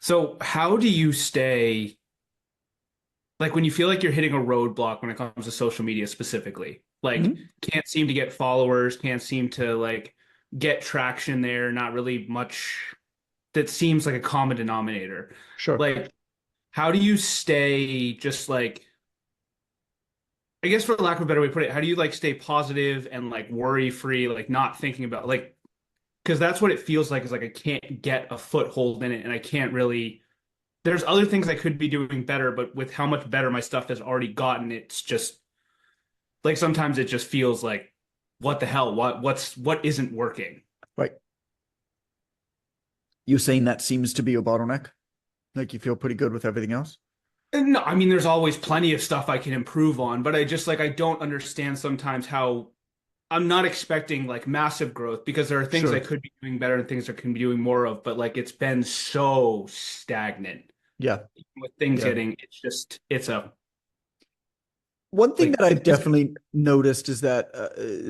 So how do you stay like when you feel like you're hitting a roadblock when it comes to social media specifically? Like Mhm. can't seem to get followers, can't seem to like get traction there, not really much that seems like a common denominator. Sure. Like how do you stay just like I guess for lack of a better way to put it, how do you like stay positive and like worry free, like not thinking about like because that's what it feels like is like I can't get a foothold in it and I can't really there's other things I could be doing better, but with how much better my stuff has already gotten, it's just like sometimes it just feels like what the hell? What isn't working? Right. You saying that seems to be a bottleneck? Like you feel pretty good with everything else? And no, I mean there's always plenty of stuff I can improve on, but I just like I don't understand sometimes how I'm not expecting like massive growth because there are things I Sure. could be doing better and things I can be doing more of, but like it's been so stagnant. Yeah. With things Yeah. hitting, it's just it's a One thing like that I've it's definitely noticed is that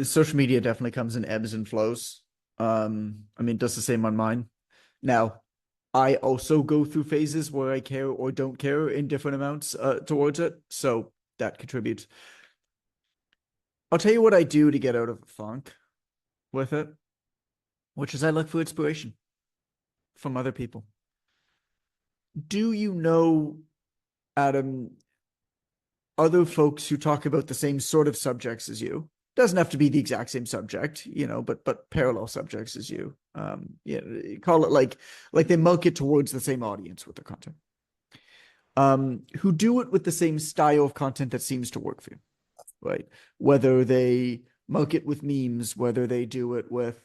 social media definitely comes in ebbs and flows. I mean, it does the same on mine. Now, I also go through phases where I care or don't care in different amounts towards it. So that contributes. I'll tell you what I do to get out of a funk with it, which is I look for inspiration from other people. Do you know, Adam, other folks who talk about the same sort of subjects as you? Doesn't have to be the exact same subject, but parallel subjects as you. Yeah, call it like they milk it towards the same audience with their content. Who do it with the same style of content that seems to work for you, right? Whether they milk it with memes, whether they do it with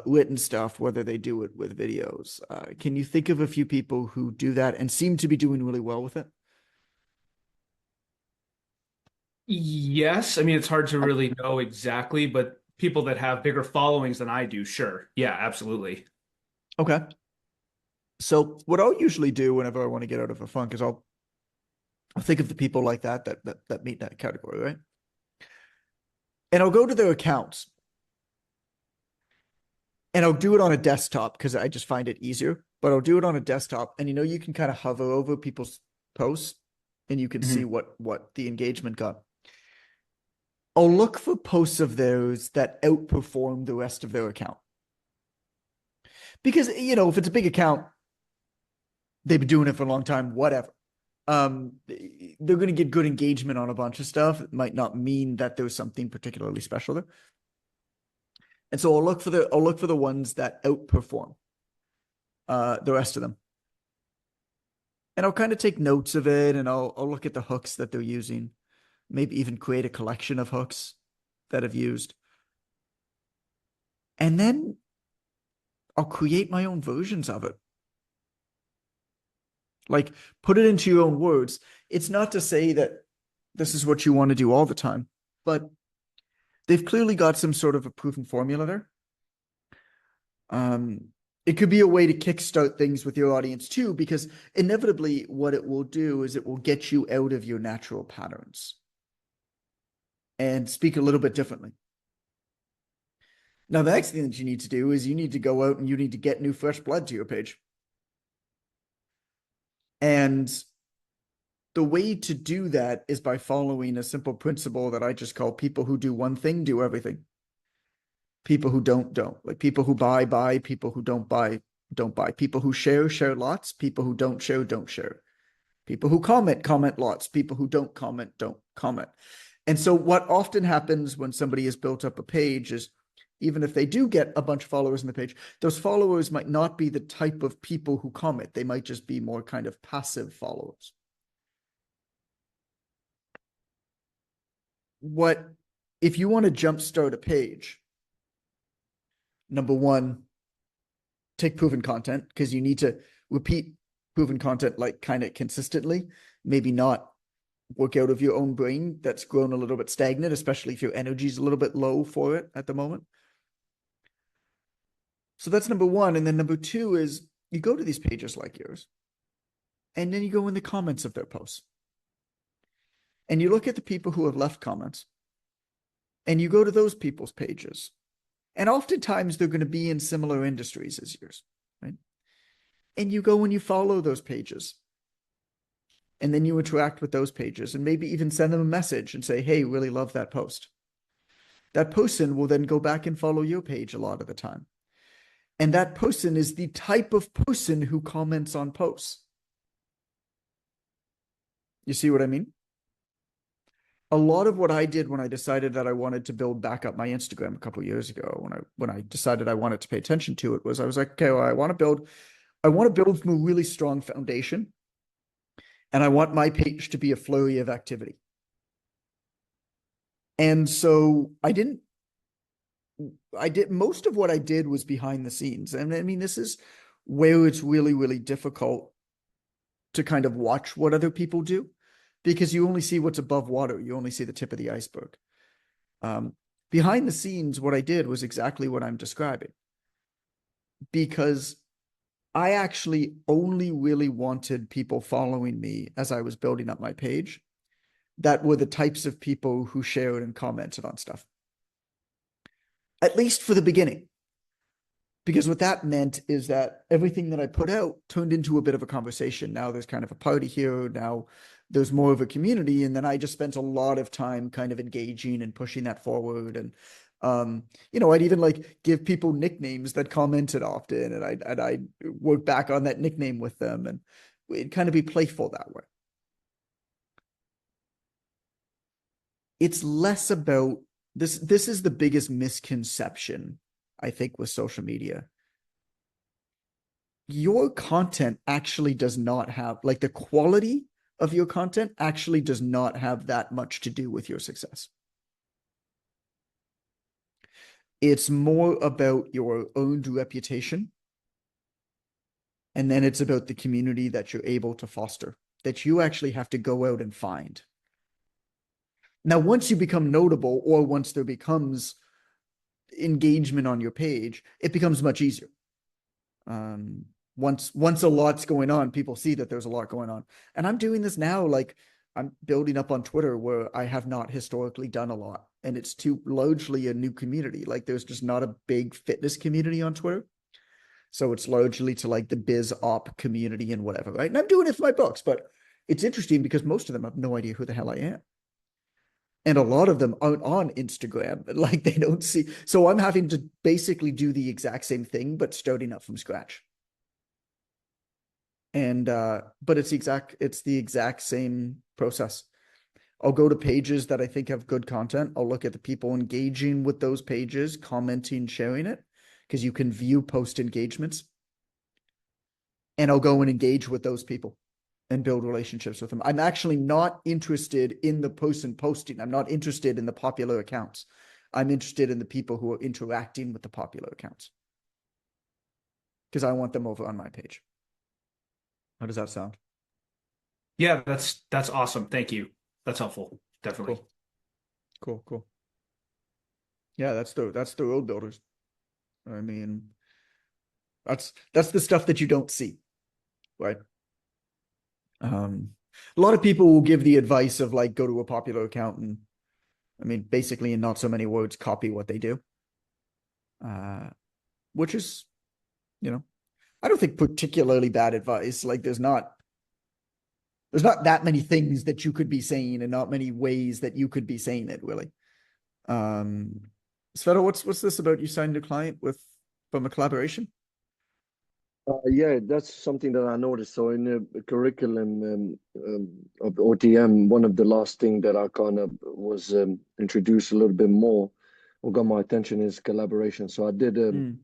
written stuff, whether they do it with videos. Can you think of a few people who do that and seem to be doing really well with it? yes. I mean, it's hard to really know exactly, but people that have bigger followings than I do, sure. Yeah, absolutely. Okay. So what I'll usually do whenever I want to get out of a funk is I'll think of the people like that meet that category, right? And I'll go to their accounts and I'll do it on a desktop because I just find it easier. But I'll do it on a desktop, and you can kind of hover over people's posts, and you can see Mhm. what the engagement got. I'll look for posts of those that outperform the rest of their account because if it's a big account, they've been doing it for a long time, whatever. They're going to get good engagement on a bunch of stuff. It might not mean that there's something particularly special there. And so I'll look for the ones that outperform the rest of them. And I'll kind of take notes of it, and I'll look at the hooks that they're using, maybe even create a collection of hooks that I've used. And then I'll create my own versions of it. Like put it into your own words. It's not to say that this is what you want to do all the time, but they've clearly got some sort of a proven formula there. Um, it could be a way to kickstart things with your audience too, because inevitably what it will do is it will get you out of your natural patterns and speak a little bit differently. Now, the next thing that you need to do is you need to go out and you need to get new fresh blood to your page. And the way to do that is by following a simple principle that I just call people who do one thing, do everything. People who don't. Like people who buy, people who don't buy, don't buy. People who share lots. People who don't share, don't share. People who comment lots. People who don't comment. And so what often happens when somebody has built up a page is even if they do get a bunch of followers on the page, those followers might not be the type of people who comment. They might just be more kind of passive followers. What if you want to jumpstart a page? Number one, take proven content because you need to repeat proven content like kind of consistently, maybe not work out of your own brain that's grown a little bit stagnant, especially if your energy is a little bit low for it at the moment. So that's number one. And then number two is you go to these pages like yours, and then you go in the comments of their posts. And you look at the people who have left comments, and you go to those people's pages. And oftentimes they're going to be in similar industries as yours, right? and you go and you follow those pages. And then you interact with those pages and maybe even send them a message and say, hey, really love that post. That person will then go back and follow your page a lot of the time. And that person is the type of person who comments on posts. You see what I mean? A lot of what I did when I decided that I wanted to build back up my Instagram a couple of years ago, when I decided I wanted to pay attention to it, was I was like, okay, well, I want to build from a really strong foundation, and I want my page to be a flurry of activity. And so I did most of what I did was behind the scenes. And I mean, this is where it's really, really difficult to kind of watch what other people do because you only see what's above water. You only see the tip of the iceberg. Um, Behind the scenes, what I did was exactly what I'm describing because I actually only really wanted people following me as I was building up my page that were the types of people who shared and commented on stuff, at least for the beginning. Because what that meant is that everything that I put out turned into a bit of a conversation. Now there's kind of a party here. Now there's more of a community. And then I just spent a lot of time kind of engaging and pushing that forward. And, I'd even like give people nicknames that commented often. And I'd work back on that nickname with them. And it'd kind of be playful that way. It's less about this. This is the biggest misconception, I think, with social media. Your content actually does not have, like, the quality of your content actually does not have that much to do with your success. It's more about your earned reputation. And then it's about the community that you're able to foster, that you actually have to go out and find. Now, once you become notable or once there becomes engagement on your page, it becomes much easier. Um, once a lot's going on, people see that there's a lot going on. And I'm doing this now, like I'm building up on Twitter where I have not historically done a lot. And it's too largely a new community. Like there's just not a big fitness community on Twitter. So it's largely to like the biz op community and whatever, right? And I'm doing it for my books, but it's interesting because most of them have no idea who the hell I am. And a lot of them aren't on Instagram. Like they don't see. So I'm having to basically do the exact same thing, but starting up from scratch. And but it's the exact same process. I'll go to pages that I think have good content. I'll look at the people engaging with those pages, commenting, sharing it, because you can view post engagements. And I'll go and engage with those people and build relationships with them. I'm actually not interested in the person posting. I'm not interested in the popular accounts. I'm interested in the people who are interacting with the popular accounts because I want them over on my page. How does that sound? Yeah, that's awesome. Thank you. That's helpful. Definitely. Cool. Cool. Cool. Yeah, that's the road builders. I mean, that's the stuff that you don't see, right? Um, a lot of people will give the advice of like go to a popular account and I mean, basically in not so many words, copy what they do. Uh, which is, you know, I don't think particularly bad advice. Like there's not that many things that you could be saying and not many ways that you could be saying it really. Um, Sveta, what's this about you signed a client with from a collaboration? Yeah, that's something that I noticed. So in the curriculum of OTM, one of the last thing that I kind of was introduced a little bit more or got my attention is collaboration. So Mm,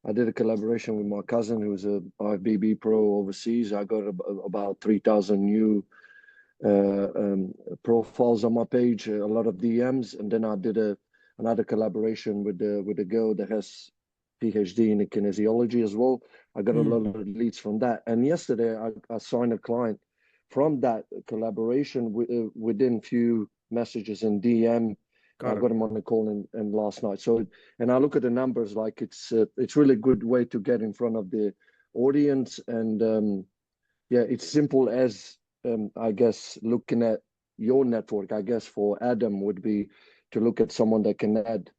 I did a collaboration with my cousin who's a IFBB pro overseas. I got about 3,000 new profiles on my page, a lot of DMs, and then I did another collaboration with a girl that has PhD in kinesiology as well. I got a mm, lot of leads from that, and yesterday I signed a client from that collaboration within few messages in DM. I got it. got him on the call and last night. So, and I look at the numbers like it's really good way to get in front of the audience and yeah, it's simple as I guess looking at your network. I guess for Adam would be to look at someone that can add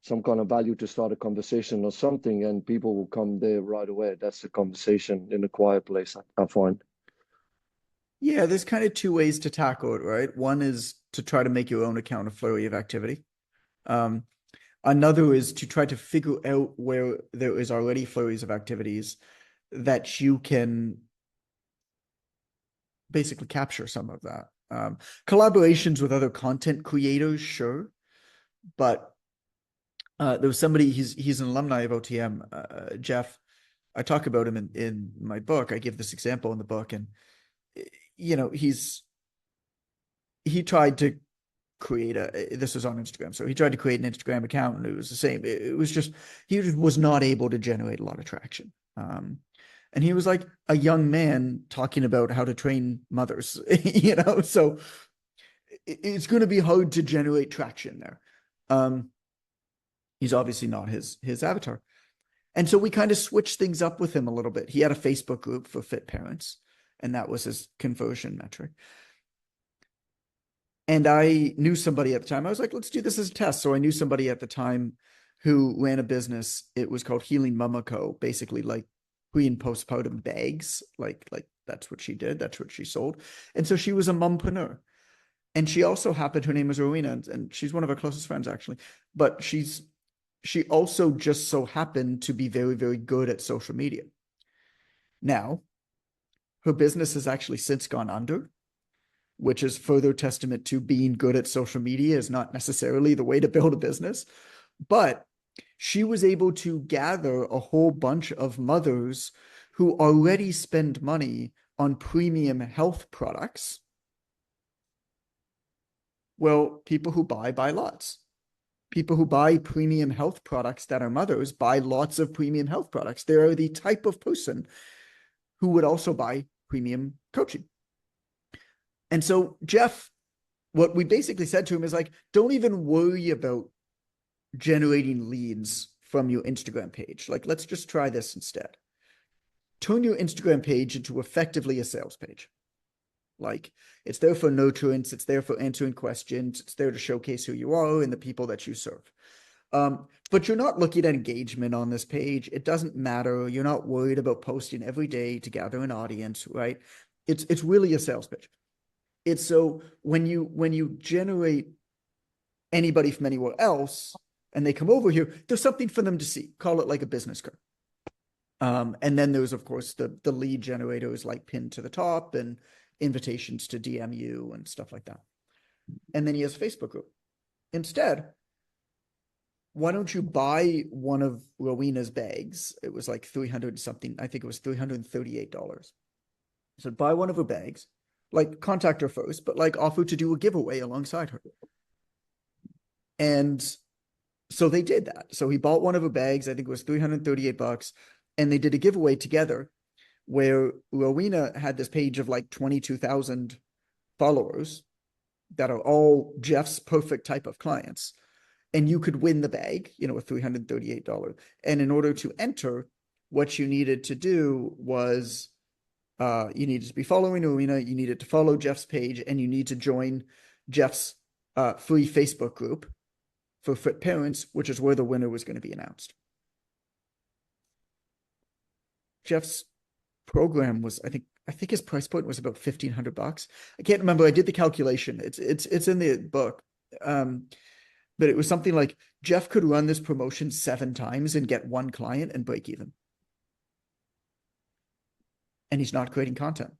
some kind of value to start a conversation or something, and people will come there right away. That's the conversation in a quiet place, I find. Yeah, there's kind of two ways to tackle it, right? One is to try to make your own account a flurry of activity. Um, Another is to try to figure out where there is already flurries of activities that you can basically capture some of that. Collaborations with other content creators, sure, but there was somebody. He's an alumni of OTM, Jeff. I talk about him in my book. I give this example in the book, and he tried to create this was on Instagram. So he tried to create an Instagram account and it was the same. It was just, he just was not able to generate a lot of traction. And he was like a young man talking about how to train mothers, so it's going to be hard to generate traction there. He's obviously not his avatar. And so we kind of switched things up with him a little bit. He had a Facebook group for fit parents, and that was his conversion metric. And I knew somebody at the time. I was like, let's do this as a test. So I knew somebody at the time who ran a business. It was called Healing Mama Co. Basically, like pre and postpartum bags. Like that's what she did. That's what she sold. And so she was a mompreneur. And she also happened, her name was Rowena, and she's one of our closest friends, actually. But she also just so happened to be very, very good at social media. Now, her business has actually since gone under, which is further testament to being good at social media is not necessarily the way to build a business. But she was able to gather a whole bunch of mothers who already spend money on premium health products. Well, people who buy lots. People who buy premium health products that are mothers buy lots of premium health products. They are the type of person who would also buy premium coaching. And so Jeff, what we basically said to him is like, don't even worry about generating leads from your Instagram page. Like, let's just try this instead. Turn your Instagram page into effectively a sales page. Like, it's there for nurturance, it's there for answering questions, it's there to showcase who you are and the people that you serve. But you're not looking at engagement on this page. It doesn't matter. You're not worried about posting every day to gather an audience, right? It's really a sales pitch. It's so when you generate anybody from anywhere else and they come over here, there's something for them to see. Call it like a business card. And then there's, of course, the lead generators like pinned to the top and invitations to DM you and stuff like that. And then he has a Facebook group. Instead, why don't you buy one of Rowena's bags? It was like 300 something. I think it was $338. So buy one of her bags, like contact her first, but like offer to do a giveaway alongside her. And so they did that. So he bought one of her bags. I think it was $338. And they did a giveaway together where Rowena had this page of like 22,000 followers that are all Jeff's perfect type of clients. And you could win the bag, a $338. And in order to enter, what you needed to do was you needed to be following Rowena, you needed to follow Jeff's page, and you need to join Jeff's free Facebook group for fit parents, which is where the winner was going to be announced. Jeff's program was, I think his price point was about $1,500. I can't remember. I did the calculation. It's in the book. But it was something like Jeff could run this promotion 7 times and get 1 client and break even. And he's not creating content.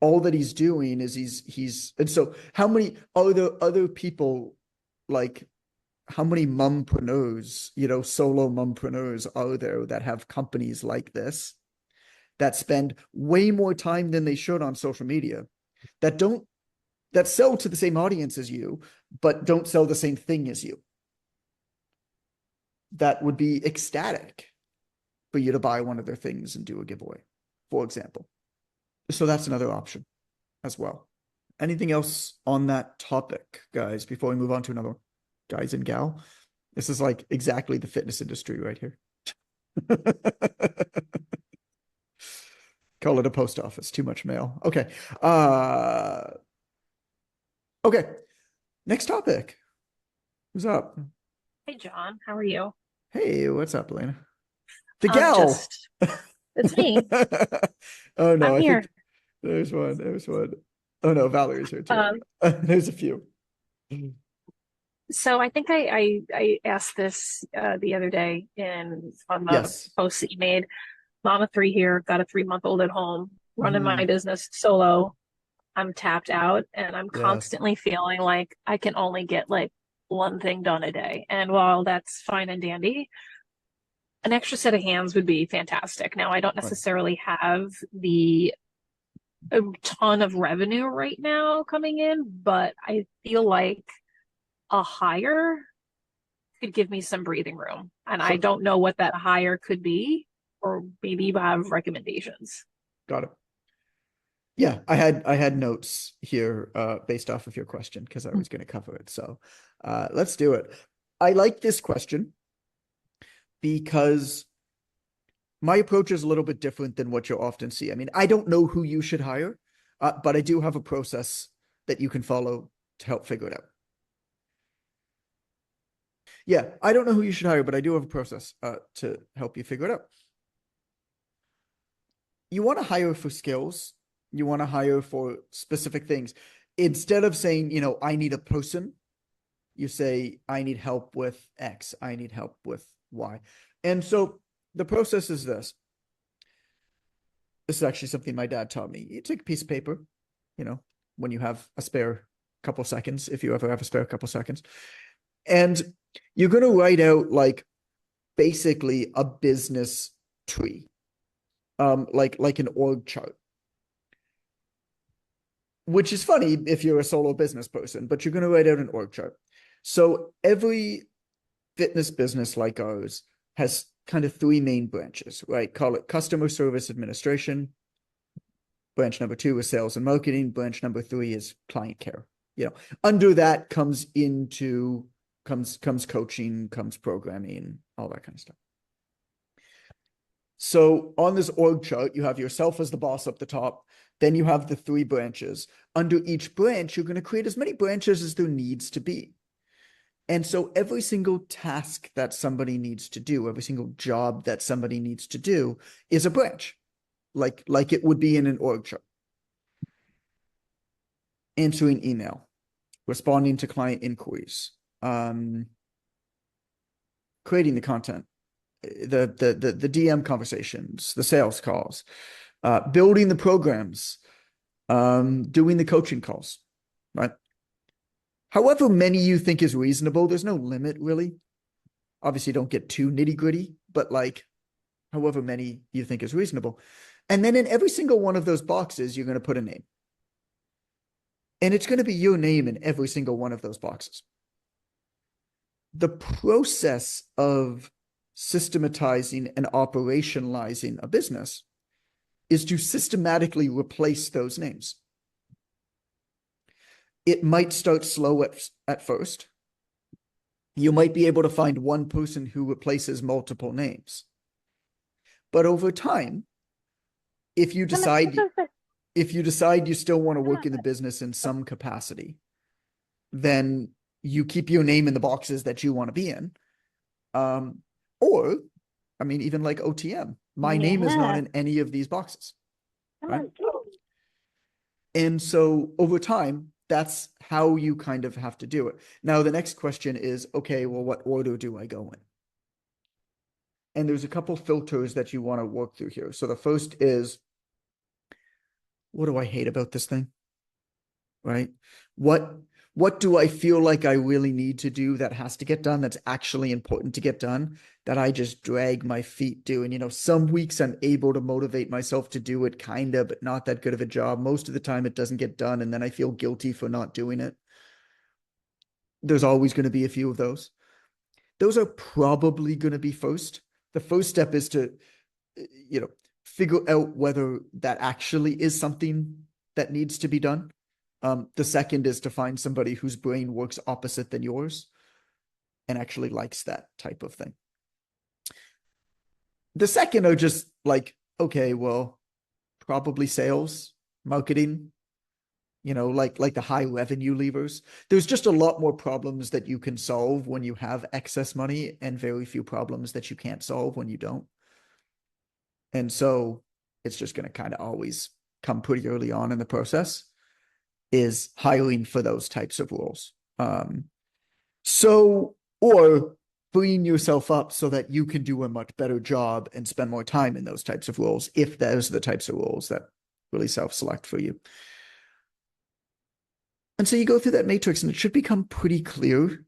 All that he's doing is and so how many other people, like how many mompreneurs, solo mompreneurs are there that have companies like this that spend way more time than they should on social media, that sell to the same audience as you, but don't sell the same thing as you, that would be ecstatic for you to buy one of their things and do a giveaway, for example. So that's another option as well. Anything else on that topic, guys, before we move on to another? Guys and gal, this is like exactly the fitness industry right here. Call it a post office. Too much mail. Okay. Okay. Next topic. What's up? Hey John, how are you? Hey, what's up, Elena? The I'm gal. just, it's me. Oh no, I'm I think here. there's one. There's one. Oh no, Valerie's here too. Um, There's a few. so I think I asked this the other day in on the Yes. post that you made. Mom of three here, got a 3 month old at home, running my Hmm. business solo. I'm tapped out and I'm Yes. constantly feeling like I can only get like one thing done a day. And while that's fine and dandy, an extra set of hands would be fantastic. Now, I don't Right. necessarily have the a ton of revenue right now coming in, but I feel like a hire could give me some breathing room. And I Sure. don't know what that hire could be, or maybe you have recommendations. Got it. Yeah, I had notes here based off of your question because I was going to cover it. So let's do it. I like this question because my approach is a little bit different than what you'll often see. I mean, I don't know who you should hire, but I do have a process that you can follow to help figure it out. Yeah, I don't know who you should hire, but I do have a process to help you figure it out. You want to hire for skills, you want to hire for specific things. Instead of saying, I need a person, you say, I need help with X, I need help with Y. And so the process is this. This is actually something my dad taught me. You take a piece of paper, you know, when you have a spare couple seconds, if you ever have a spare couple seconds, and you're going to write out like basically a business tree, like an org chart, which is funny if you're a solo business person, but you're going to write out an org chart. So every fitness business like ours has kind of three main branches, right? Call it customer service administration. Branch number two is sales and marketing. Branch number three is client care. Under that comes coaching, comes programming, all that kind of stuff. So on this org chart, you have yourself as the boss up the top. Then you have the three branches. Under each branch, you're going to create as many branches as there needs to be. And so every single task that somebody needs to do, every single job that somebody needs to do is a branch, like it would be in an org chart. Answering email, responding to client inquiries, creating the content, the DM conversations, the sales calls, building the programs, doing the coaching calls, right? However many you think is reasonable, there's no limit really. Obviously, don't get too nitty gritty, but like however many you think is reasonable. And then in every single one of those boxes, you're going to put a name. And it's going to be your name in every single one of those boxes. The process of systematizing and operationalizing a business is to systematically replace those names. It might start slow at first. You might be able to find one person who replaces multiple names. But over time, if you decide you still want to work in the business in some capacity, then you keep your name in the boxes that you want to be in. Or, I mean, even like OTM, my name is not Yeah. in any of these boxes, right? And so over time, that's how you kind of have to do it. Now, the next question is, okay, well, what order do I go in? And there's a couple filters that you want to work through here. So the first is, what do I hate about this thing? Right? What do I feel like I really need to do that has to get done, that's actually important to get done, that I just drag my feet doing? Some weeks I'm able to motivate myself to do it, kind of, but not that good of a job. Most of the time it doesn't get done, and then I feel guilty for not doing it. There's always going to be a few of those. Those are probably going to be first. The first step is to, figure out whether that actually is something that needs to be done. The second is to find somebody whose brain works opposite than yours and actually likes that type of thing. The second are just like, okay, well, probably sales, marketing, like the high revenue levers. There's just a lot more problems that you can solve when you have excess money and very few problems that you can't solve when you don't. And so it's just going to kind of always come pretty early on in the process is hiring for those types of roles. Or freeing yourself up so that you can do a much better job and spend more time in those types of roles, if those are the types of roles that really self-select for you. And so you go through that matrix and it should become pretty clear.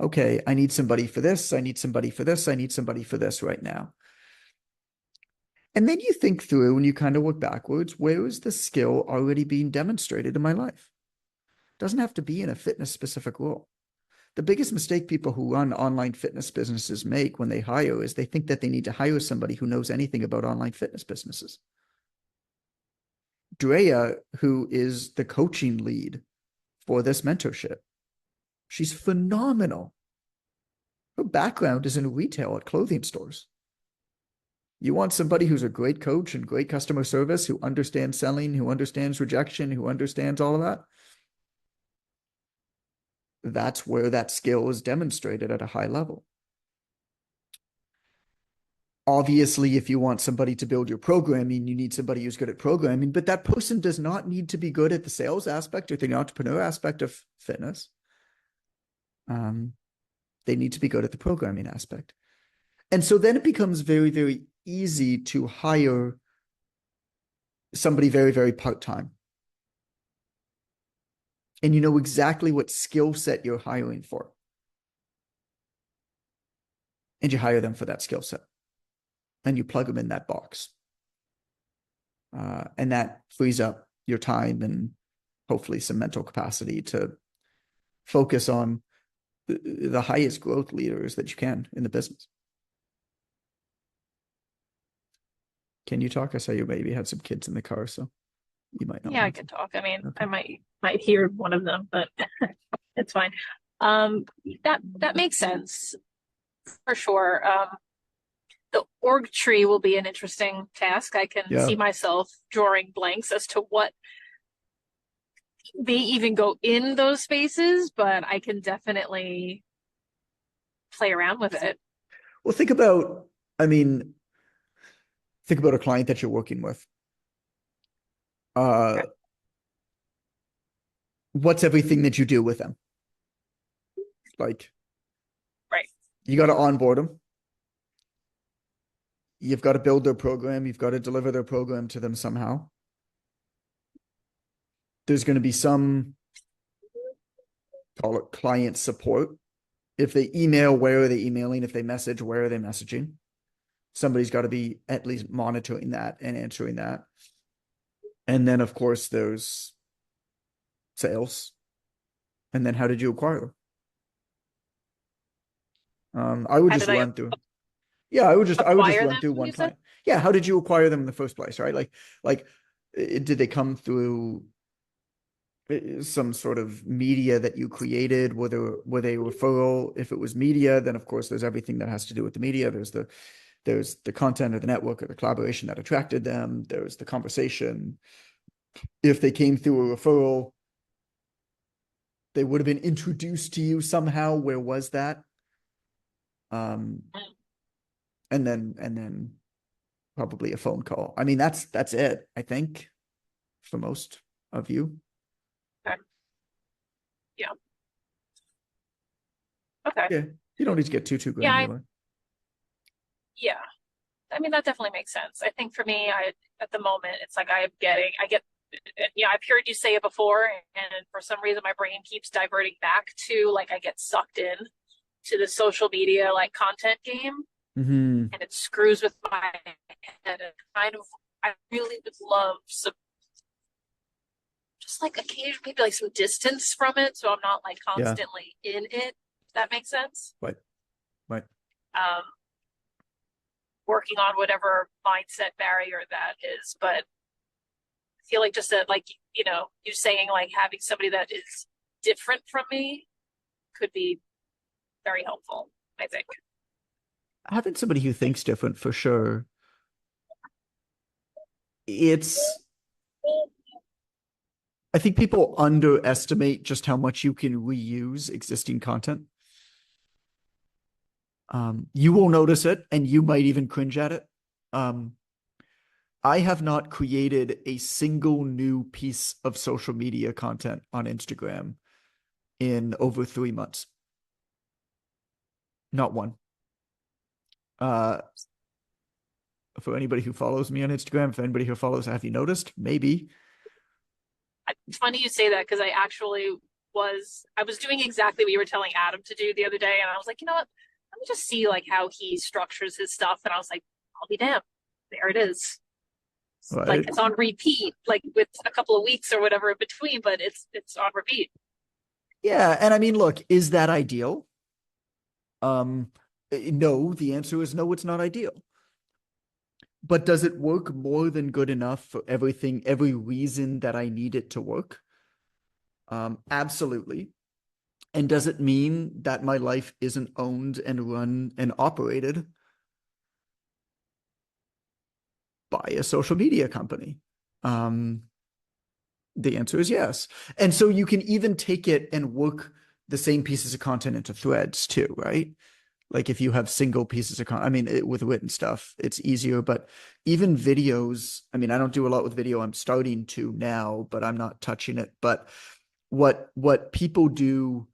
Okay, I need somebody for this. I need somebody for this. I need somebody for this right now. And then you think through and you kind of work backwards. Where is the skill already being demonstrated in my life? It doesn't have to be in a fitness specific role. The biggest mistake people who run online fitness businesses make when they hire is they think that they need to hire somebody who knows anything about online fitness businesses. Drea, who is the coaching lead for this mentorship, she's phenomenal. Her background is in retail at clothing stores. You want somebody who's a great coach and great customer service, who understands selling, who understands rejection, who understands all of that. That's where that skill is demonstrated at a high level. Obviously, if you want somebody to build your programming, you need somebody who's good at programming, but that person does not need to be good at the sales aspect or the entrepreneur aspect of fitness. They need to be good at the programming aspect. And so then it becomes very, very easy to hire somebody very, very part-time. And you know exactly what skill set you're hiring for. And you hire them for that skill set. And you plug them in that box. And that frees up your time and hopefully some mental capacity to focus on the highest growth leaders that you can in the business. Can you talk? I saw you maybe had some kids in the car, so you might not. Yeah, I can talk. I mean, okay. I might hear one of them, but it's fine. That makes sense for sure. The org tree will be an interesting task. I can see myself drawing blanks as to what may even go in those spaces, but I can definitely play around with it. Well, think about a client that you're working with. Okay. What's everything that you do with them? Like, right. You got to onboard them. You've got to build their program. You've got to deliver their program to them somehow. There's going to be some, call it client support. If they email, where are they emailing? If they message, where are they messaging? Somebody's got to be at least monitoring that and answering that. And then, of course, there's sales. And then how did you acquire them? I would just run through. Yeah, I would just run through one client. Yeah, how did you acquire them in the first place, right? Like, did they come through some sort of media that you created? Were they referral? If it was media, then of course there's everything that has to do with the media. There's the content or the network or the collaboration that attracted them. There's the conversation. If they came through a referral, they would have been introduced to you somehow. Where was that? And then probably a phone call. I mean, that's it, I think, for most of you. Okay. Yeah. Okay. Yeah. You don't need to get too granular. Yeah. I mean, that definitely makes sense. I think for me, at the moment, it's like I get, I've heard you say it before, and for some reason my brain keeps diverting back to like I get sucked in to the social media like content game. Mm-hmm. And it screws with my head. And kind of, I really would love some, just like occasionally, maybe like some distance from it, so I'm not like constantly in it. If that makes sense. Right. Working on whatever mindset barrier that is, but I feel like just that, like you're saying, like having somebody that is different from me could be very helpful, I think. Having somebody who thinks different, for sure. It's I think people underestimate just how much you can reuse existing content. You will notice it, and you might even cringe at it. I have not created a single new piece of social media content on Instagram in over 3 months. Not one. For anybody who follows me on Instagram, if anybody who follows, have you noticed? Maybe. It's funny you say that because I was doing exactly what you were telling Adam to do the other day, and I was like, you know what? Let me just see like how he structures his stuff, and I was like, I'll be damned. There it is. Like Right. it's on repeat, like with a couple of weeks or whatever in between, but it's on repeat. Yeah, and I mean, look, is that ideal? No, the answer is no, it's not ideal. But does it work more than good enough for everything, every reason that I need it to work? Absolutely. And does it mean that my life isn't owned and run and operated by a social media company? The answer is yes. And so you can even take it and work the same pieces of content into threads too, right? Like if you have single pieces of content, I mean, with written stuff, it's easier, but even videos, I mean, I don't do a lot with video. I'm starting to now, but I'm not touching it. But what people do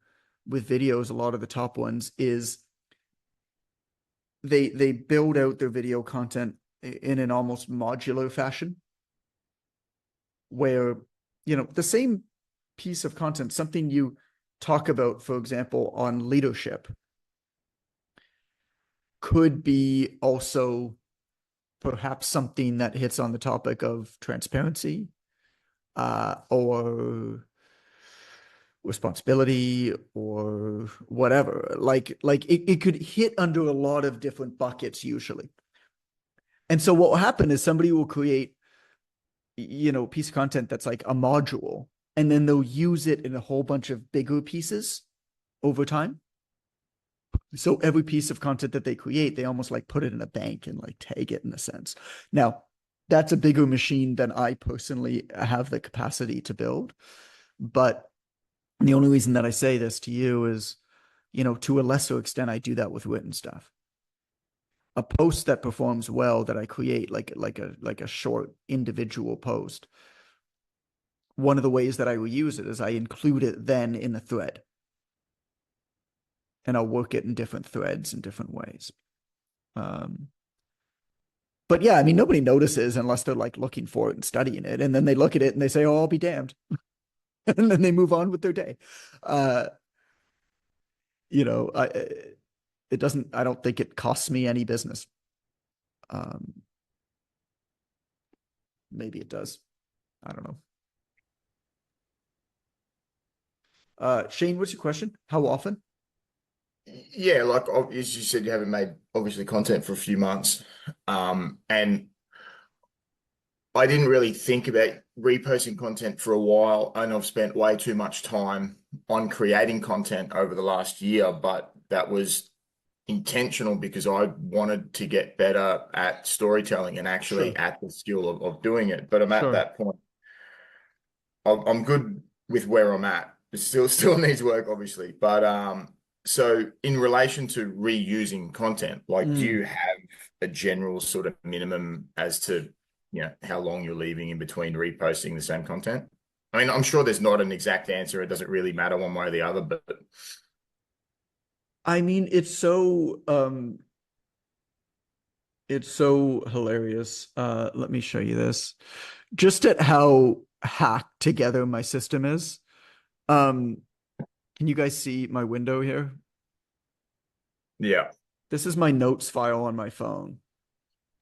with videos, a lot of the top ones, is they build out their video content in an almost modular fashion where, the same piece of content, something you talk about, for example, on leadership, could be also perhaps something that hits on the topic of transparency, or responsibility, or whatever. Like it could hit under a lot of different buckets usually. And so what will happen is somebody will create, piece of content that's like a module, and then they'll use it in a whole bunch of bigger pieces over time. So every piece of content that they create, they almost like put it in a bank and like tag it in a sense. Now, that's a bigger machine than I personally have the capacity to build. But the only reason that I say this to you is, to a lesser extent, I do that with written stuff. A post that performs well that I create, like a short individual post, one of the ways that I will use it is I include it then in a thread, and I'll work it in different threads in different ways. But yeah, I mean, nobody notices unless they're like looking for it and studying it, and then they look at it and they say, "Oh, I'll be damned," and then they move on with their day. Uh, you know, I, it doesn't. I don't think it costs me any business. Um, Maybe it does. I don't know. Shane, what's your question? How often? Yeah, like as you said, you haven't made obviously content for a few months. And I didn't really think about reposting content for a while, and I've spent way too much time on creating content over the last year, but that was intentional because I wanted to get better at storytelling and actually Sure. at the skill of doing it. But I'm at Sure. that point. I'm good with where I'm at. It still needs work, obviously. But so in relation to reusing content, like do Mm. you have a general sort of minimum as to, how long you're leaving in between reposting the same content? I mean, I'm sure there's not an exact answer. It doesn't really matter one way or the other, but I mean, it's so hilarious. Let me show you this. Just at how hacked together my system is. Um, can you guys see my window here? yeah. This is my notes file on my phone.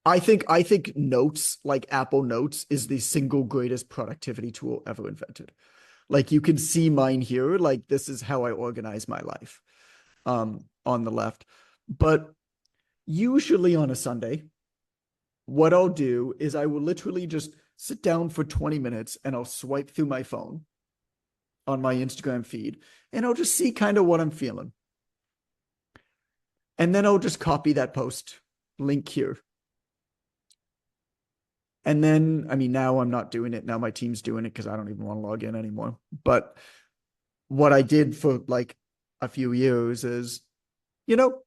I think Notes, like Apple Notes, is the single greatest productivity tool ever invented. Like you can see mine here, like this is how I organize my life, on the left. But usually on a Sunday, what I'll do is I will literally just sit down for 20 minutes and I'll swipe through my phone on my Instagram feed, and I'll just see kind of what I'm feeling. And then I'll just copy that post link here. And then, I mean, now I'm not doing it. Now my team's doing it because I don't even want to log in anymore. But what I did for like a few years is, you know,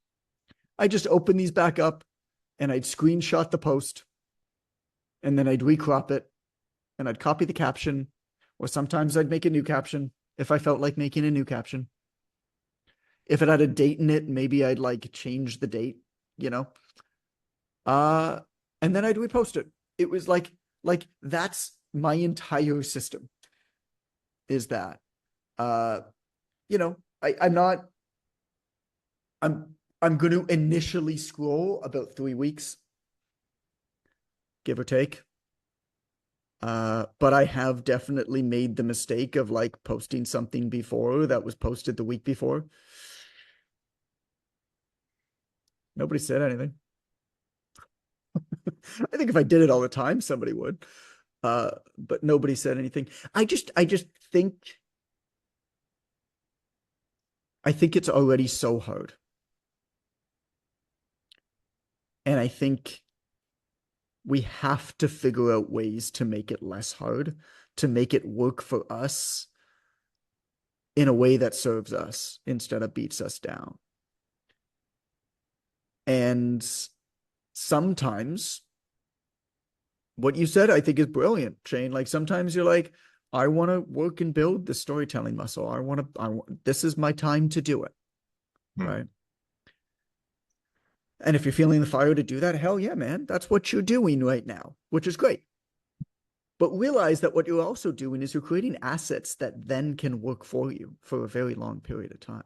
I just open these back up and I'd screenshot the post and then I'd recrop it and I'd copy the caption, or sometimes I'd make a new caption if I felt like making a new caption. If it had a date in it, maybe I'd like change the date, you know. Uh, and then I'd repost it. It was like that's my entire system is that. Uh, you know, I'm not I'm going to initially scroll about 3 weeks, give or take. But I have definitely made the mistake of like posting something before that was posted the week before. Nobody said anything. I think if I did it all the time, somebody would. But nobody said anything. I just think it's already so hard. And I think we have to figure out ways to make it less hard, to make it work for us in a way that serves us instead of beats us down. And sometimes what you said, I think, is brilliant, Shane. Like sometimes you're like, I want to work and build the storytelling muscle. This is my time to do it. Right. And if you're feeling the fire to do that, hell yeah, man, that's what you're doing right now, which is great. But realize that what you're also doing is you're creating assets that then can work for you for a very long period of time.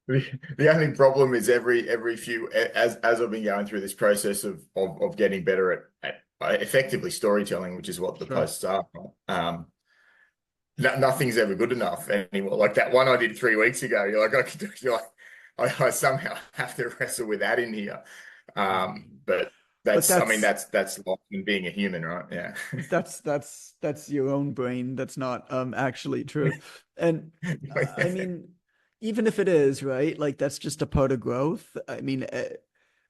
The only problem is every few as I've been going through this process of getting better at effectively storytelling, which is what the posts are. Nothing's ever good enough anymore. Like that one I did 3 weeks ago, I somehow have to wrestle with that in here. But I mean that's life and being a human, right? Yeah. That's your own brain. That's not actually true. And I mean, even if it is, right? Like that's just a part of growth. I mean,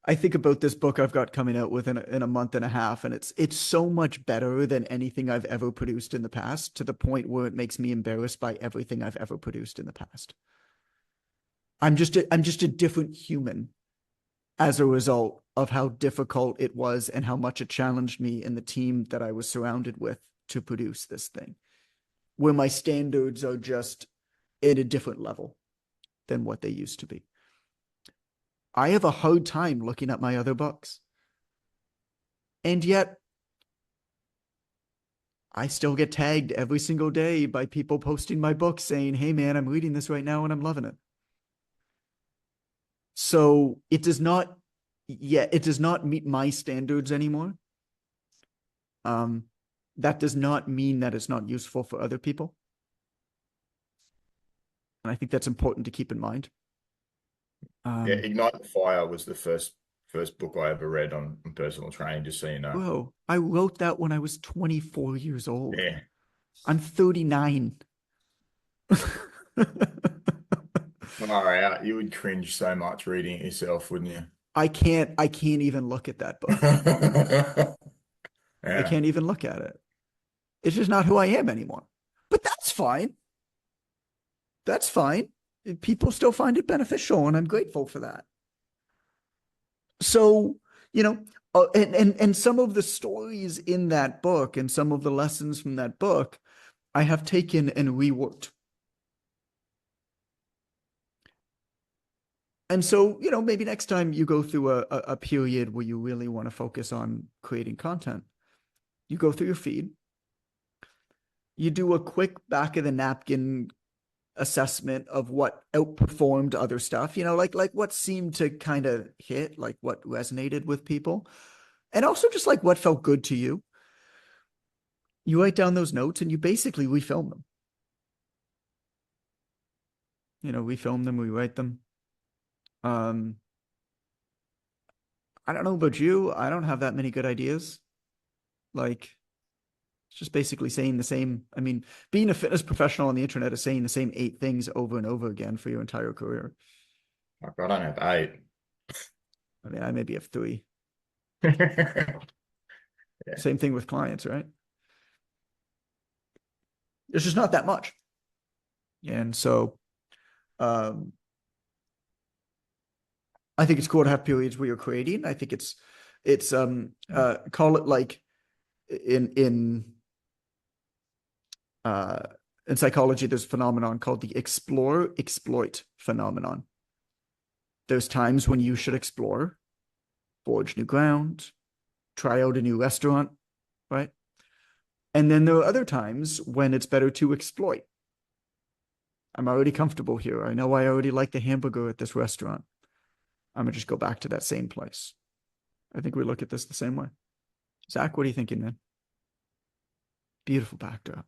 I think about this book I've got coming out within in a month and a half, and it's so much better than anything I've ever produced in the past, to the point where it makes me embarrassed by everything I've ever produced in the past. I'm just a different human as a result of how difficult it was and how much it challenged me and the team that I was surrounded with to produce this thing, where my standards are just at a different level than what they used to be. I have a hard time looking at my other books. And yet, I still get tagged every single day by people posting my book saying, hey, man, I'm reading this right now and I'm loving it. So it does not meet my standards anymore. That does not mean that it's not useful for other people. And I think that's important to keep in mind. Yeah, Ignite the Fire was the first book I ever read on personal training, just so you know. Bro, I wrote that when I was 24 years old. Yeah. I'm 39. All right, you would cringe so much reading it yourself, wouldn't you? I can't even look at that book. Yeah. I can't even look at it. It's just not who I am anymore. But that's fine. That's fine. People still find it beneficial, and I'm grateful for that. So, and some of the stories in that book and some of the lessons from that book, I have taken and reworked. And so, maybe next time you go through a period where you really want to focus on creating content, you go through your feed, you do a quick back of the napkin assessment of what outperformed other stuff, like what seemed to kind of hit, like what resonated with people, and also just like what felt good to you. You write down those notes and you basically refilm them. Refilm them, rewrite them. I don't know about you. I don't have that many good ideas. Like, it's just basically saying the same. I mean, being a fitness professional on the internet is saying the same 8 things over and over again for your entire career. I don't have 8. I mean, I maybe have 3. Yeah. Same thing with clients, right? It's just not that much. And so I think it's cool to have periods where you're creating. I think it's call it like in uh in psychology, there's a phenomenon called the explore exploit phenomenon. There's times when you should explore, forge new ground, try out a new restaurant, right? And then there are other times when it's better to exploit. I'm already comfortable here. I know I already like the hamburger at this restaurant. I'm gonna just go back to that same place. I think we look at this the same way. Zach, what are you thinking, man? Beautiful backdrop.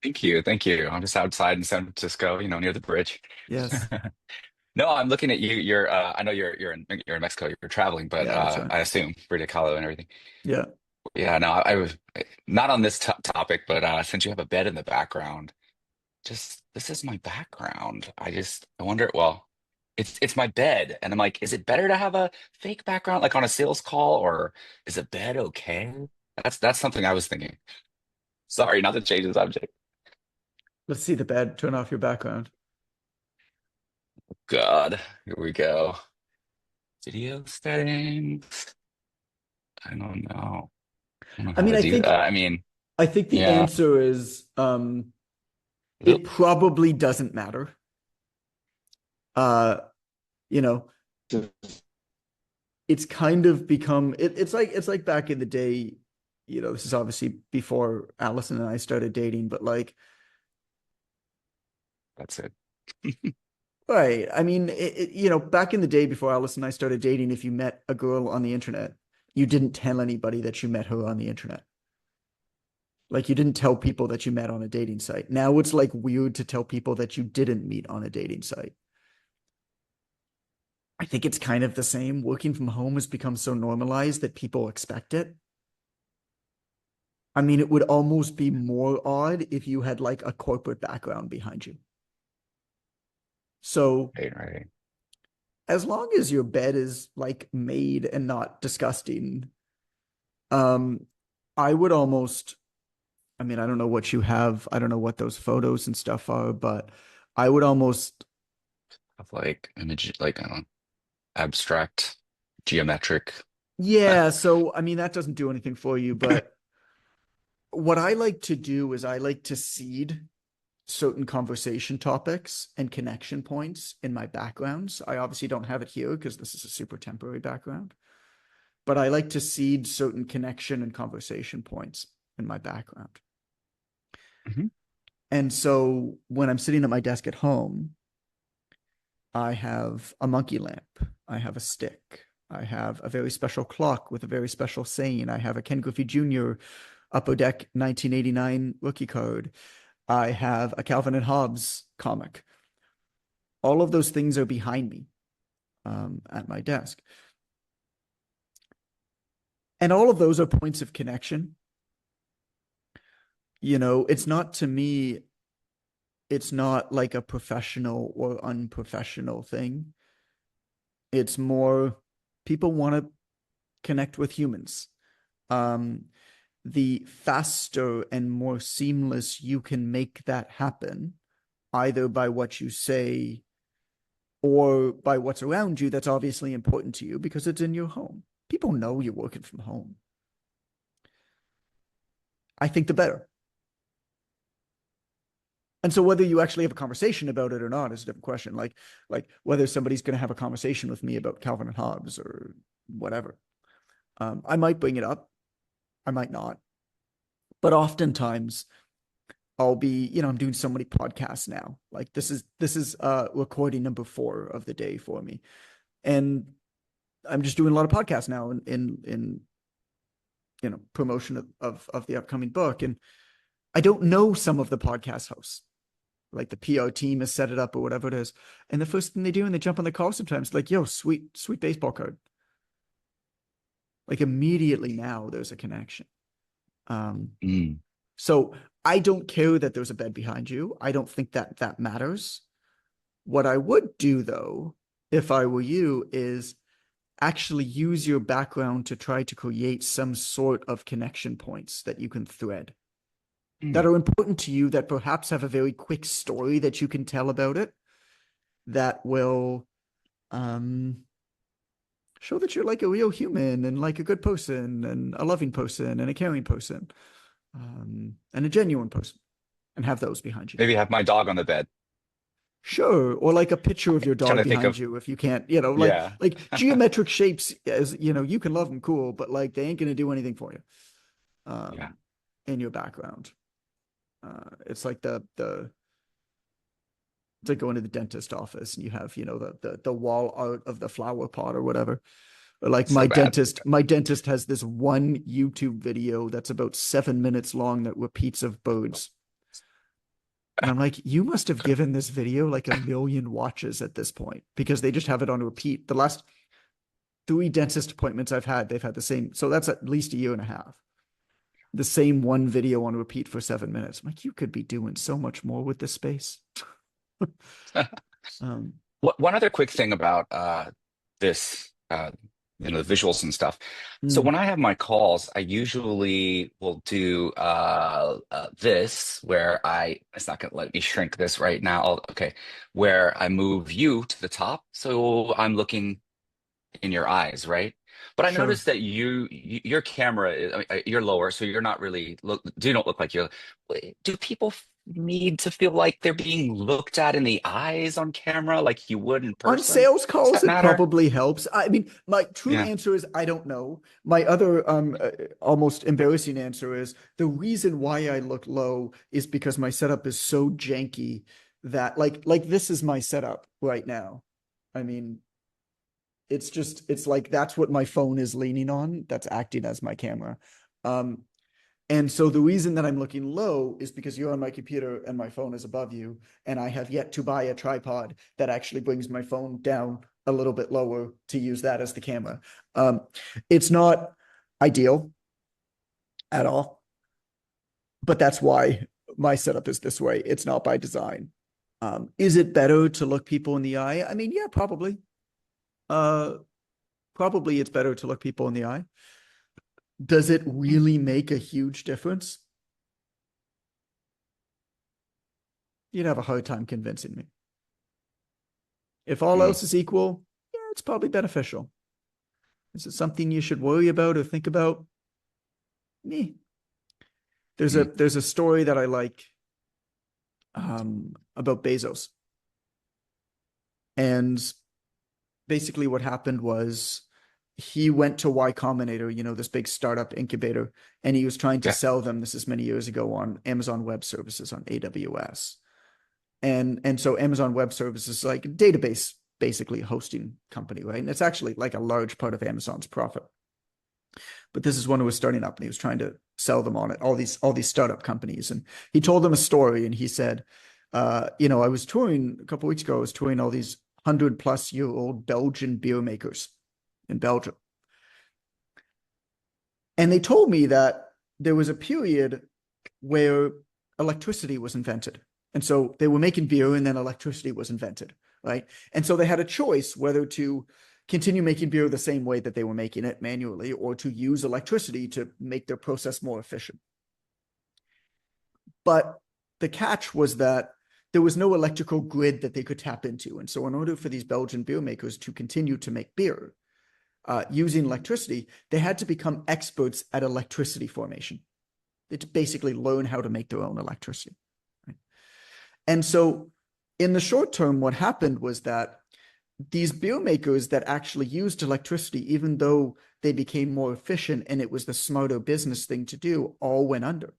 Thank you. Thank you. I'm just outside in San Francisco, near the bridge. Yes. No, I'm looking at you. I know you're in Mexico, you're traveling, but Yeah, that's right. I assume Frida Kahlo and everything. Yeah. Yeah, no, I was not on this to topic, but since you have a bed in the background, just this is my background. I wonder, well, it's my bed, and I'm like, is it better to have a fake background like on a sales call, or is a bed okay? That's something I was thinking. Sorry, not to change the subject. Let's see the bed. Turn off your background. God, here we go. Video settings. I don't know. I don't know I how mean, to I do think that. I mean, I think the yeah. answer is it Oop, probably doesn't matter. Uh, you know, it's kind of become it's like back in the day, this is obviously before Allison and I started dating, but like, that's it. right. I mean, back in the day before Allison and I started dating, if you met a girl on the internet, you didn't tell anybody that you met her on the internet. Like you didn't tell people that you met on a dating site. Now it's like weird to tell people that you didn't meet on a dating site. I think it's kind of the same. Working from home has become so normalized that people expect it. I mean, it would almost be more odd if you had like a corporate background behind you. So Right, right. as long as your bed is like made and not disgusting, um, I would almost, I mean, I don't know what you have. I don't know what those photos and stuff are, but I would almost, Of like image, like I don't know, abstract, geometric. yeah. So, I mean, that doesn't do anything for you, but what I like to do is I like to seed certain conversation topics and connection points in my backgrounds. I obviously don't have it here because this is a super temporary background, but I like to seed certain connection and conversation points in my background. Mhm. And so when I'm sitting at my desk at home, I have a monkey lamp, I have a stick, I have a very special clock with a very special saying, I have a Ken Griffey Jr. Upper Deck 1989 rookie card, I have a Calvin and Hobbes comic. All of those things are behind me at my desk. And all of those are points of connection. It's not, to me, it's not like a professional or unprofessional thing. It's more people want to connect with humans. The faster and more seamless you can make that happen, either by what you say or by what's around you, that's obviously important to you because it's in your home. People know you're working from home. I think the better. And so whether you actually have a conversation about it or not is a different question. Like whether somebody's going to have a conversation with me about Calvin and Hobbes or whatever. I might bring it up. I might not. But oftentimes I'll be, I'm doing so many podcasts now. Like this is recording number 4 of the day for me. And I'm just doing a lot of podcasts now in promotion of the upcoming book. And I don't know some of the podcast hosts. Like the PR team has set it up or whatever it is. And the first thing they do when they jump on the call sometimes, like, yo, sweet baseball card. Like immediately now there's a connection. Mm. So I don't care that there's a bed behind you. I don't think that matters. What I would do though, if I were you, is actually use your background to try to create some sort of connection points that you can thread that are important to you, that perhaps have a very quick story that you can tell about it, that will show that you're like a real human and like a good person and a loving person and a caring person, and a genuine person, and have those behind you. Maybe have my dog on the bed. Sure, or like a picture of your Trying dog to think behind of, you if you can't, yeah. like geometric shapes, as you can love them, cool, but like they ain't gonna do anything for you Yeah. in your background. It's like it's like going to the dentist office and you have, the wall art of the flower pot or whatever. Or like So bad. my dentist has this one YouTube video that's about 7 minutes long that repeats of birds. And I'm like, you must have given this video like 1 million watches at this point, because they just have it on repeat. The last 3 dentist appointments I've had, they've had the same. So that's at least a year and a half. The same one video on repeat for 7 minutes. I'm like, you could be doing so much more with this space. um, One other quick thing about this, the visuals and stuff. So mm, when I have my calls, I usually will do this, where it's not going to let me shrink this right now. Okay, where I move you to the top, so I'm looking in your eyes, right? But I sure. noticed that your camera is, I mean, you're lower, so you're not really you don't look like you're. Do people need to feel like they're being looked at in the eyes on camera like you would in On person? sales Does calls, that it matter? probably helps. I mean, my true Yeah. answer is I don't know. My other almost embarrassing answer is the reason why I look low is because my setup is so janky that like this is my setup right now. I mean, it's like that's what my phone is leaning on. That's acting as my camera. Um, and so the reason that I'm looking low is because you're on my computer and my phone is above you, and I have yet to buy a tripod that actually brings my phone down a little bit lower to use that as the camera. It's not ideal at all, but that's why my setup is this way. It's not by design. Is it better to look people in the eye? I mean, yeah, probably. Uh, Probably it's better to look people in the eye. Does it really make a huge difference? You'd have a hard time convincing me. If all Mm, else is equal, yeah, it's probably beneficial. Is it something you should worry about or think about? Me. mm. There's a story that I like about Bezos. And basically what happened was he went to Y Combinator, this big startup incubator, and he was trying to Yeah. sell them, this is many years ago, on Amazon Web Services, on AWS. And so Amazon Web Services is like a database, basically hosting company, right? And it's actually like a large part of Amazon's profit. But this is one who was starting up and he was trying to sell them on it, all these startup companies. And he told them a story and he said, I was touring a couple of weeks ago, I was touring all these 100-plus-year-old Belgian beer makers in Belgium. And they told me that there was a period where electricity was invented. And so they were making beer and then electricity was invented, right? And so they had a choice whether to continue making beer the same way that they were making it manually or to use electricity to make their process more efficient. But the catch was that there was no electrical grid that they could tap into. And so in order for these Belgian beer makers to continue to make beer using electricity, they had to become experts at electricity formation. They had to basically learn how to make their own electricity. Right? And so in the short term, what happened was that these beer makers that actually used electricity, even though they became more efficient and it was the smarter business thing to do, all went under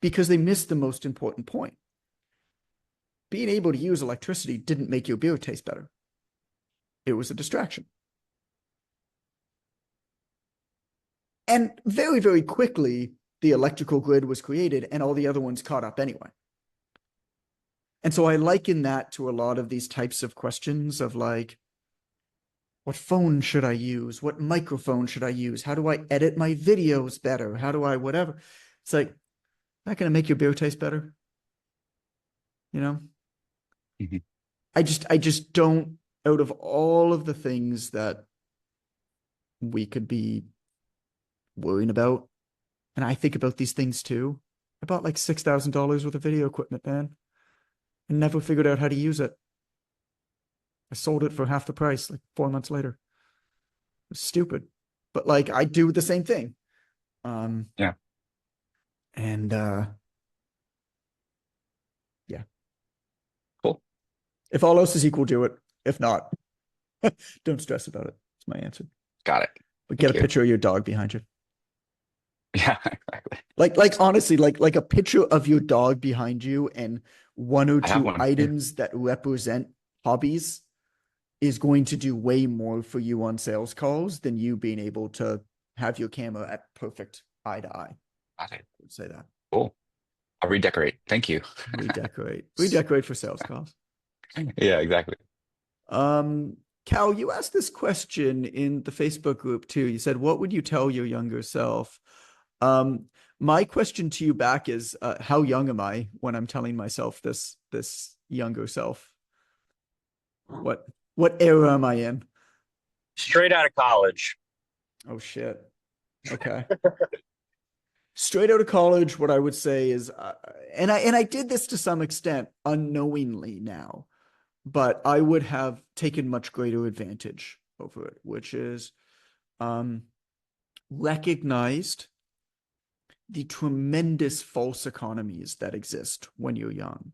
because they missed the most important point. Being able to use electricity didn't make your beer taste better. It was a distraction. And very, very quickly, the electrical grid was created and all the other ones caught up anyway. And so I liken that to a lot of these types of questions of like, what phone should I use? What microphone should I use? How do I edit my videos better? How do I whatever? It's like, not going to make your beer taste better. You know, Mhm. I just don't, out of all of the things that we could be worrying about. And I think about these things too. I bought like $6,000 worth of video equipment, man, and never figured out how to use it. I sold it for half the price like 4 months later. It was stupid. But like I do the same thing. Yeah. And yeah. Cool. If all else is equal, do it. If not, don't stress about it. That's my answer. Got it. But get Thank a you. picture of your dog behind you. Yeah, exactly. Like honestly, like a picture of your dog behind you and one or I have two one. Yeah. items that represent hobbies is going to do way more for you on sales calls than you being able to have your camera at perfect eye to eye. Got it. I would say that. Cool. I'll redecorate. Thank you. Redecorate for sales calls. Yeah, exactly. Cal, you asked this question in the Facebook group too. You said, what would you tell your younger self? My question to you back is, how young am I when I'm telling myself this younger self? What era am I in? Straight out of college. Oh shit. Okay. Straight out of college, what I would say is, and I did this to some extent unknowingly now, but I would have taken much greater advantage over it, which is recognized the tremendous false economies that exist when you're young,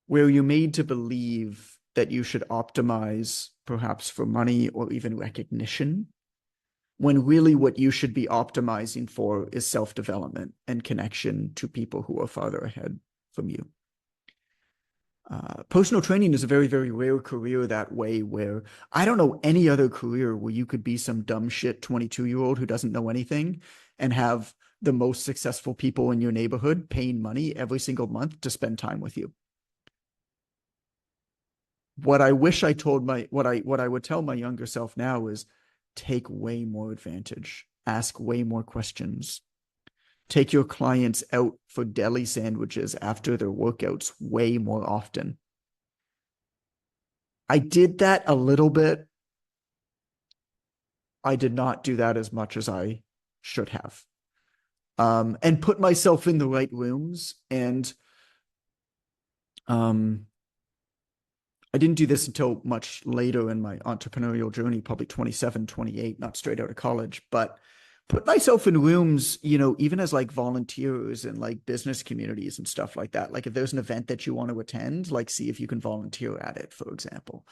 where you're made to believe that you should optimize perhaps for money or even recognition, when really what you should be optimizing for is self-development and connection to people who are farther ahead from you. Personal training is a very, very rare career that way, where I don't know any other career where you could be some dumb shit 22-year-old who doesn't know anything and have the most successful people in your neighborhood paying money every single month to spend time with you. What I wish I told what I would tell my younger self now is take way more advantage, ask way more questions. Take your clients out for deli sandwiches after their workouts way more often. I did that a little bit. I did not do that as much as I should have. And put myself in the right rooms. And I didn't do this until much later in my entrepreneurial journey, probably 27, 28, not straight out of college, but put myself in rooms, even as like volunteers and like business communities and stuff like that. Like if there's an event that you want to attend, like see if you can volunteer at it, for example.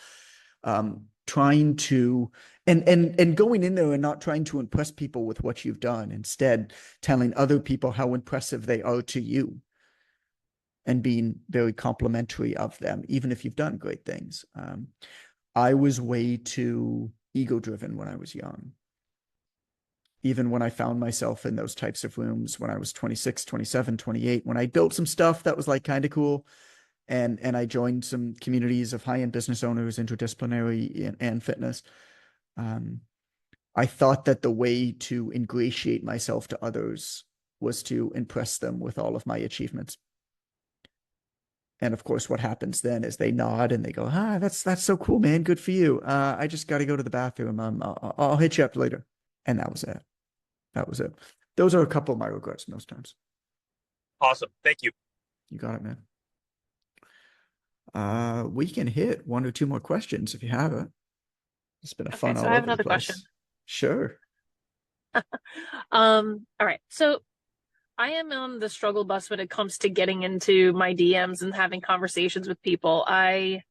Trying to and going in there and not trying to impress people with what you've done, instead telling other people how impressive they are to you and being very complimentary of them, even if you've done great things. I was way too ego driven when I was young. Even when I found myself in those types of rooms when I was 26, 27, 28, when I built some stuff that was like kind of cool, and I joined some communities of high-end business owners, interdisciplinary and fitness. I thought that the way to ingratiate myself to others was to impress them with all of my achievements. And of course, what happens then is they nod and they go, that's so cool, man. Good for you. I just got to go to the bathroom. I'll hit you up later. And that was it. That was it. Those are a couple of my regrets in those times. Awesome. Thank you. You got it, man. We can hit one or two more questions if you have it. It's been a fun so all I have over the another place. question. Sure. All right. So I am on the struggle bus when it comes to getting into my DMs and having conversations with people. If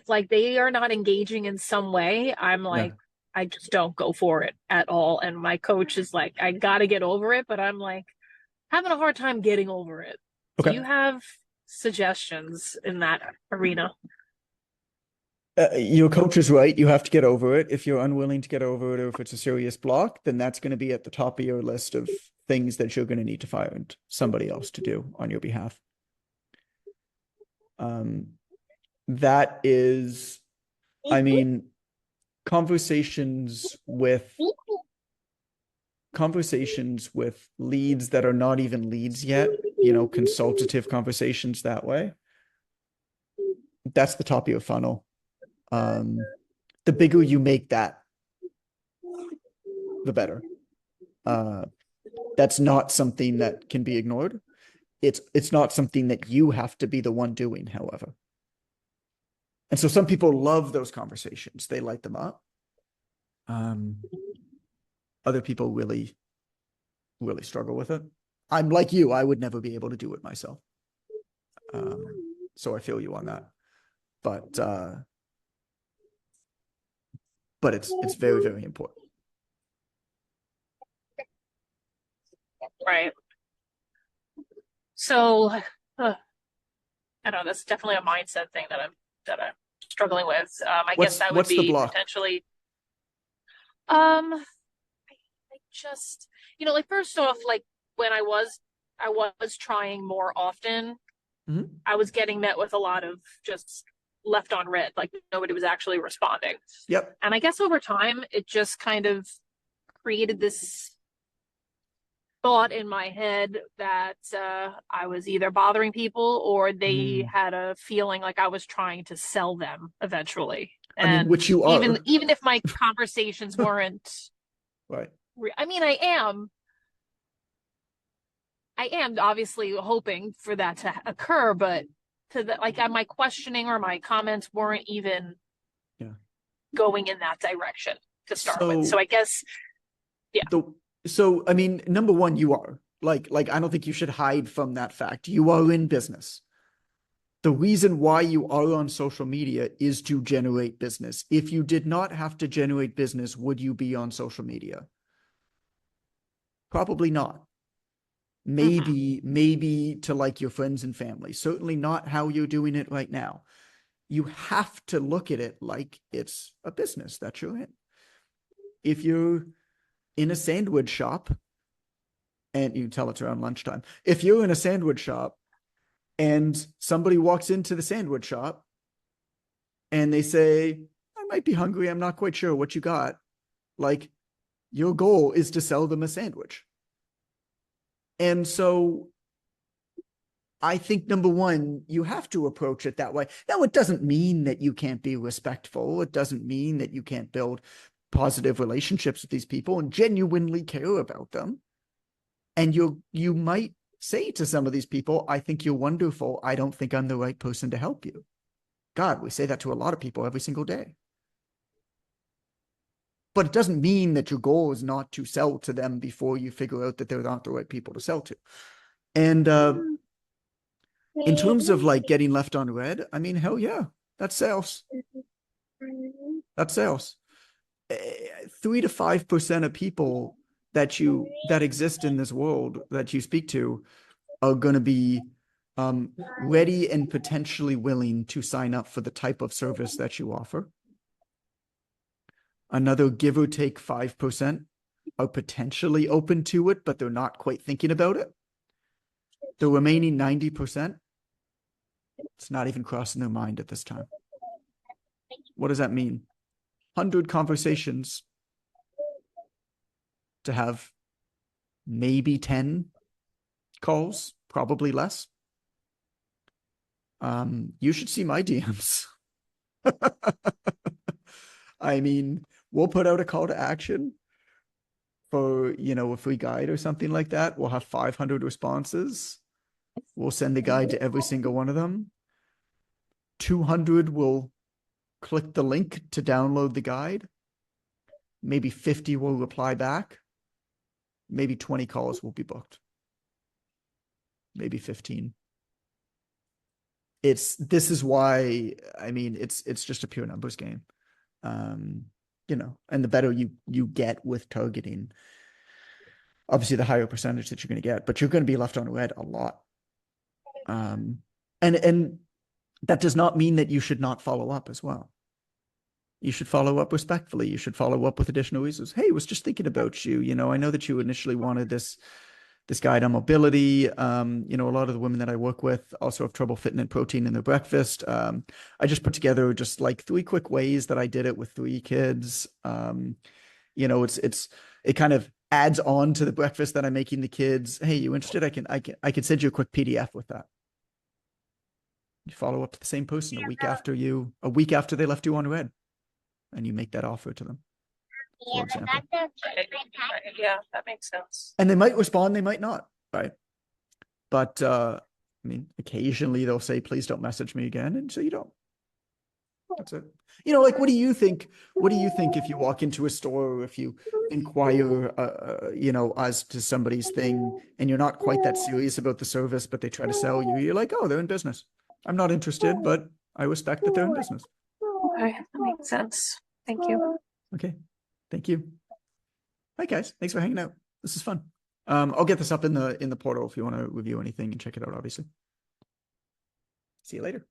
like they are not engaging in some way, I'm like, Yeah. I just don't go for it at all. And my coach is like, I gotta get over it, but I'm like having a hard time getting over it. Do you Okay. have suggestions in that arena? Your coach is right. You have to get over it. If you're unwilling to get over it, or if it's a serious block, then that's going to be at the top of your list of things that you're going to need to find somebody else to do on your behalf. That is, I mean, conversations with leads that are not even leads yet, consultative conversations that way. That's the top of your funnel. the bigger you make that, the better. That's not something that can be ignored. It's not something that you have to be the one doing, however. And so some people love those conversations. They light them up. Other people really, really struggle with it. I'm like you. I would never be able to do it myself. So I feel you on that. But it's very, very important. Right. So, I don't know, that's definitely a mindset thing that I'm struggling with. I guess that would What's the be block? potentially, I just, like first off, like when I was trying more often, Mhm. I was getting met with a lot of just left on red, like nobody was actually responding. Yep. And I guess over time, it just kind of created this thought in my head that I was either bothering people or they had a feeling like I was trying to sell them eventually. I mean, And which you even are. even if my conversations weren't, Right. I mean, I am obviously hoping for that to occur, but to the like my questioning or my comments weren't even Yeah. going in that direction to start with. So So I guess, yeah. so I mean, number one, you are like I don't think you should hide from that fact. You are in business. The reason why you are on social media is to generate business. If you did not have to generate business, would you be on social media? Probably not. Maybe to like your friends and family. Certainly not how you're doing it right now. You have to look at it like it's a business that you're in. If you're in a sandwich shop, and you tell it's around lunchtime, if you're in a sandwich shop and somebody walks into the sandwich shop and they say, I might be hungry, I'm not quite sure what you got, like your goal is to sell them a sandwich. And so I think number one, you have to approach it that way. Now, it doesn't mean that you can't be respectful. It doesn't mean that you can't build positive relationships with these people and genuinely care about them. And you might say to some of these people, I think you're wonderful. I don't think I'm the right person to help you. God, we say that to a lot of people every single day. But it doesn't mean that your goal is not to sell to them before you figure out that they're not the right people to sell to. And in terms of like getting left on red, I mean, hell yeah, that's sales. That's sales. 3 to 5% of people that exist in this world that you speak to are going to be ready and potentially willing to sign up for the type of service that you offer. Another give or take 5% are potentially open to it, but they're not quite thinking about it. The remaining 90%, it's not even crossing their mind at this time. What does that mean? 100 conversations to have maybe 10 calls, probably less. You should see my DMs. I mean, we'll put out a call to action for, a free guide or something like that. We'll have 500 responses. We'll send the guide to every single one of them. 200 will click the link to download the guide. Maybe 50 will reply back. Maybe 20 calls will be booked. Maybe 15. This is why, I mean, it's just a pure numbers game. And the better you get with targeting, obviously the higher percentage that you're going to get, but you're going to be left on red a lot. And that does not mean that you should not follow up as well. You should follow up respectfully. You should follow up with additional reasons. Hey, I was just thinking about you. I know that you initially wanted this guide on mobility. A lot of the women that I work with also have trouble fitting in protein in their breakfast. I just put together just like 3 quick ways that I did it with 3 kids. It kind of adds on to the breakfast that I'm making the kids. Hey, you interested? I can send you a quick PDF with that. You follow up to the same person a week after they left you on red. and you make that offer to them, for example. Yeah, that makes sense. And they might respond, they might not, right? But I mean, occasionally they'll say, please don't message me again, and so you don't. That's it. You know, like, what do you think? What do you think if you walk into a store, or if you inquire, you know, as to somebody's thing, and you're not quite that serious about the service, but they try to sell you? You're like, oh, they're in business. I'm not interested, but I respect that they're in business. Okay, that makes sense. Thank you. Okay, thank you. Hi guys, thanks for hanging out. This is fun. I'll get this up in the portal if you want to review anything and check it out. Obviously. See you later.